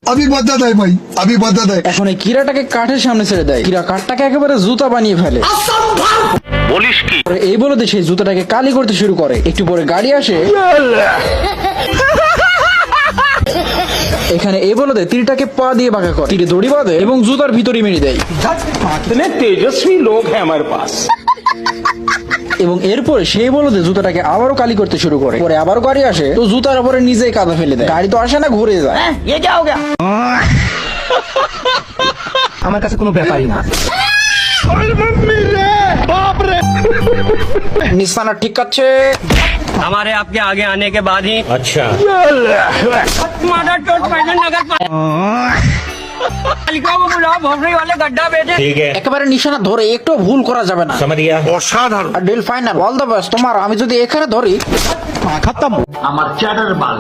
अभी बदत है भाई, अभी बदत है। এখন এই কিরাটাকে কাঠের সামনে ছেড়ে দেয়। কিরা কাঠটাকে একেবারে জুতা বানিয়ে ফেলে। বলিস কি? পরে এই বলদে সেই জুতাটাকে কালি করতে শুরু করে। একটু পরে গাড়ি আসে। এখানে এই বলদে তীরটাকে পা দিয়ে বাঁকা করে, তীরে দড়ি বাঁধে এবং জুতার ভিতরে মেরে দেয়। इतने तेजस्वी लोग हैं हमारे पास। এবং এরপরে সেই বলদে জুতাটাকে আবারও কালি করতে শুরু করে। পরে আবারও গাড়ি আসে, তো জুতার উপরে নিজেই কাদা ফেলে দেয়। গাড়ি তো আসে না, ঘুরে যায়। ये क्या हो गया? আমার কাছে কোনো ব্যাপারই না। নিশানা ঠিক আছে। हमारे आपके आगे आने के बाद ही अच्छा पालिका को बुलाओ, भोसड़ी वाले गड्ढा बेटे। ठीक है, একেবারে নিশানা ধরে একটু ভুল করা যাবে না। समझ गया। আর deal final, all the best তোমার। আমি যদি এখানে ধরি খতম। আমার চ্যাটার বাল।